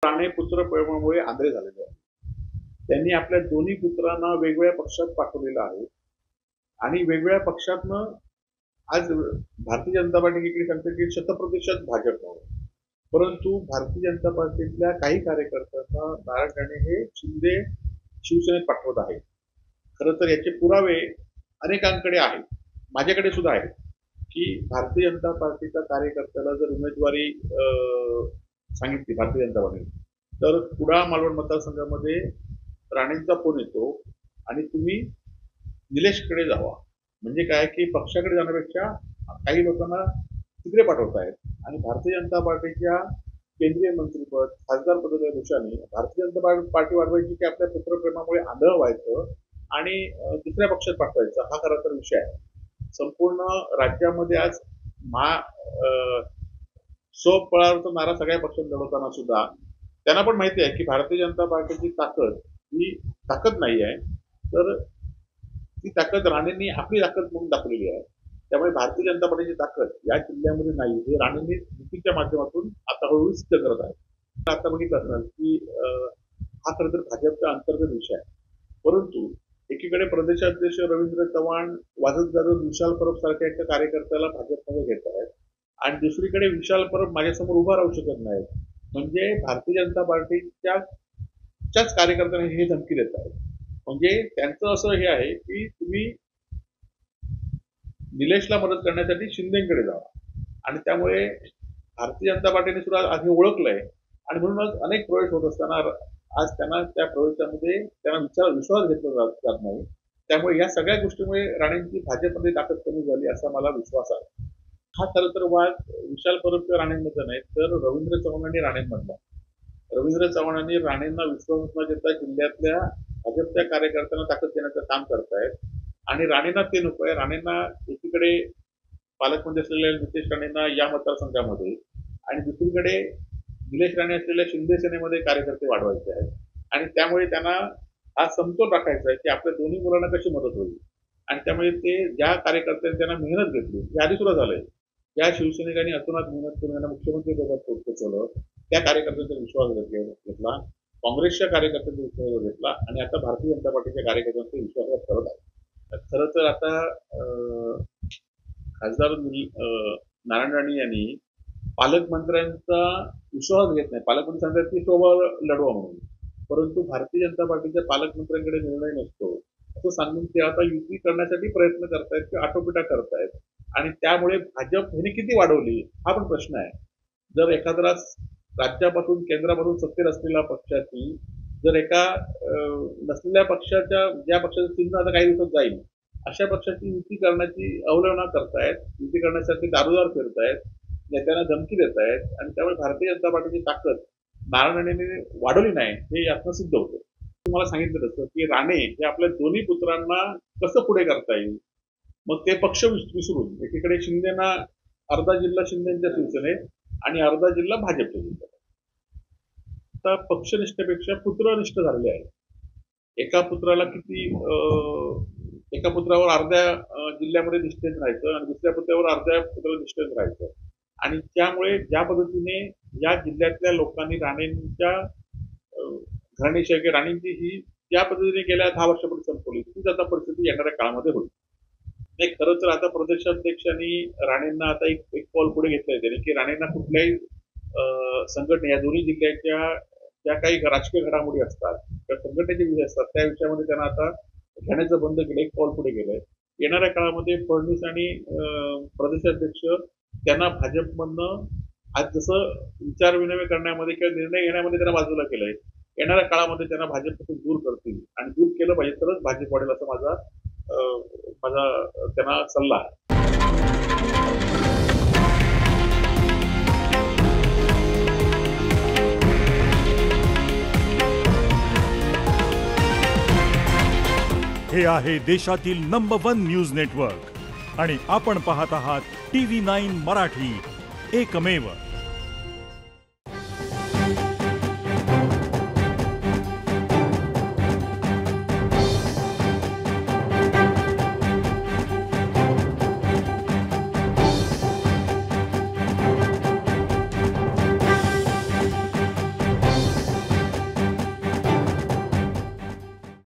राणे पुत्र प्रेमामुळे आंधळे झालेले आहेत. त्यांनी आपल्या दोन्ही पुत्रांना वेगवेगळ्या पक्षात पाठवलेलं आहे आणि वेगवेगळ्या पक्षातनं आज भारतीय जनता पार्टी इकडे सांगते की शतप्रतिशत भाजप आहे. परंतु भारतीय जनता पार्टीतल्या काही कार्यकर्त्यांना नारायण राणे हे शिंदे शिवसेनेत पाठवत आहेत. खरं तर याचे पुरावे अनेकांकडे आहेत, माझ्याकडे सुद्धा आहेत, की भारतीय जनता पार्टीच्या कार्यकर्त्याला जर उमेदवारी सांगितली भारतीय जनता पार्टीने, तर कुडाळ मालवण मतदारसंघामध्ये राणेंचा फोन येतो आणि तुम्ही निलेशकडे जावा. म्हणजे काय की पक्षाकडे जाण्यापेक्षा काही लोकांना तिकडे पाठवतायत आणि भारतीय जनता पार्टीच्या केंद्रीय मंत्रीपद खासदार पदाच्या दृष्टीने भारतीय जनता पार्टी वाढवायची की आपल्या पुत्रप्रेमामुळे आंधळ व्हायचं आणि दुसऱ्या पक्षात पाठवायचं, हा खरा तर विषय आहे. संपूर्ण राज्यामध्ये आज स्वबळावरचा नारा सगळ्या पक्षात लढवताना सुद्धा त्यांना पण माहिती आहे की भारतीय जनता पार्टीची ताकद ही ताकद नाही आहे, तर ती ताकद राणेंनी आपली ताकद म्हणून दाखवलेली आहे. त्यामुळे भारतीय जनता पार्टीची ताकद या जिल्ह्यामध्ये नाही हे राणेंनी युतीच्या माध्यमातून आता हळूहळू सिद्ध करत आहे. आता बघितलं असणार की हा खरं तर भाजपचा अंतर्गत विषय आहे. परंतु एकीकडे प्रदेशाध्यक्ष रवींद्र चव्हाण वाजत गाजत विशाल परब सारख्या एका कार्यकर्त्याला भाजपमध्ये घेत आहेत आणि दुसरीकडे विशाल परब माझ्यासमोर उभा राहू शकत नाहीत. म्हणजे भारतीय जनता पार्टीच्याच कार्यकर्त्यांना हे धमकी देत आहेत. म्हणजे त्यांचं असं हे आहे की तुम्ही निलेशला मदत करण्यासाठी शिंदेकडे जावा आणि त्यामुळे भारतीय जनता पार्टीने सुद्धा आधी ओळखलंय आणि म्हणूनच अनेक प्रवेश होत असताना आज त्यांना त्या प्रवेशामध्ये त्यांना विश्वास घेतला जात नाही. त्यामुळे या सगळ्या गोष्टीमुळे राणेंची भाजपमध्ये ताकद कमी झाली असा मला विश्वास आहे. हा खरं तर वाद विशाल परब किंवा राणेंमधला नाही, तर रवींद्र चव्हाण आणि राणेंमधला. रवींद्र चव्हाणांनी राणेंना विश्वास न देता जिल्ह्यातल्या भाजपच्या कार्यकर्त्यांना ताकद देण्याचं काम करतायत आणि राणेंना ते नको आहे. राणेंना एकीकडे पालकमंत्री असलेल्या नितेश राणेंना या मतदारसंघामध्ये आणि दुसरीकडे निलेश राणे असलेल्या शिंदे सेनेमध्ये कार्यकर्ते वाढवायचे आहेत आणि त्यामुळे त्यांना हा समतोल राखायचा आहे की आपल्या दोन्ही मुलांना कशी मदत होईल. आणि त्यामुळे ते ज्या कार्यकर्त्यांनी त्यांना मेहनत घेतली, हे आधी सुद्धा झालंय, ज्या शिवसैनिकांनी अतोनात मेहनत करून त्यांना मुख्यमंत्री पदात पोहोचवलं, त्या कार्यकर्त्यांचा विश्वास घेतला, काँग्रेसच्या कार्यकर्त्यांचा विश्वास घेतला आणि आता भारतीय जनता पार्टीच्या कार्यकर्त्यांचा विश्वासघात करत आहे. खरं तर आता खासदार नारायण राणे यांनी पालकमंत्र्यांचा विश्वास घेत नाही. पालकमंत्री सांगतात की स्वबळ लढवा म्हणून, परंतु भारतीय जनता पार्टीच्या पालकमंत्र्यांकडे निर्णय नसतो असं सांगून ते आता युती करण्यासाठी प्रयत्न करतायत किंवा आटोपिटा करतायत आणि त्यामुळे भाजप ह्याने किती वाढवली हा पण प्रश्न आहे. जर एखाद्या राज्यापासून केंद्रापासून सत्तेत असलेल्या पक्षाची जर एका नसलेल्या पक्षाच्या ज्या पक्षाचं चिन्ह आता काही दिवसात जाईल अशा पक्षाची युती करण्याची अवलंबना करतायत, युती करण्यासाठी दारोदार फिरतायत, नेत्यांना धमकी देत आहेत आणि त्यामुळे भारतीय जनता पार्टीची ताकद नारायण राणेंनी वाढवली नाही हे यातनं सिद्ध होतं. तुम्हाला सांगितलं तसं की राणे हे आपल्या दोन्ही पुत्रांना कसं पुढे करता येईल, मग ते पक्ष विसरून एकीकडे शिंदेना अर्धा जिल्हा शिंदेच्या शिवसेनेत आणि अर्धा जिल्हा भाजपच्या जिल्ह्यात. आता पक्षनिष्ठेपेक्षा पुत्रनिष्ठ झालेले आहे. एका पुत्राला एका पुत्रावर अर्ध्या जिल्ह्यामध्ये निष्ठेत राहायचं आणि दुसऱ्या पुत्रावर अर्ध्या पुत्रावर निष्ठेत राहायचं आणि त्यामुळे ज्या पद्धतीने या जिल्ह्यातल्या लोकांनी राणेंच्या घराणेशाही राणेंची ही ज्या पद्धतीने गेल्या 10 वर्षापूर्वी संपवली तीच आता परिस्थिती येणाऱ्या काळामध्ये होईल. नाही, खरं तर आता प्रदेशाध्यक्षांनी राणेंना आता एक पाऊल पुढे घेतलंय त्याने की राणेंना कुठल्याही संघटना या दोन्ही जिल्ह्याच्या ज्या काही राजकीय घडामोडी असतात किंवा संघटनेचे विषय असतात त्या विषयामध्ये त्यांना आता घेण्याचं बंद केलं, एक पाऊल पुढे गेलंय. येणाऱ्या काळामध्ये फडणवीस आणि प्रदेशाध्यक्ष त्यांना भाजपमधनं आज जसं विचार विनिमय करण्यामध्ये किंवा निर्णय घेण्यामध्ये त्यांना बाजूला केलंय, येणाऱ्या काळामध्ये त्यांना भाजपपासून दूर करतील आणि दूर केलं पाहिजे तरच भाजप वाढेल असं माझा त्यांना सल्ला आहे. हे आहे देशातील नंबर 1 न्यूज नेटवर्क आणि आपण पाहत आहात TV9 मराठी, एकमेव.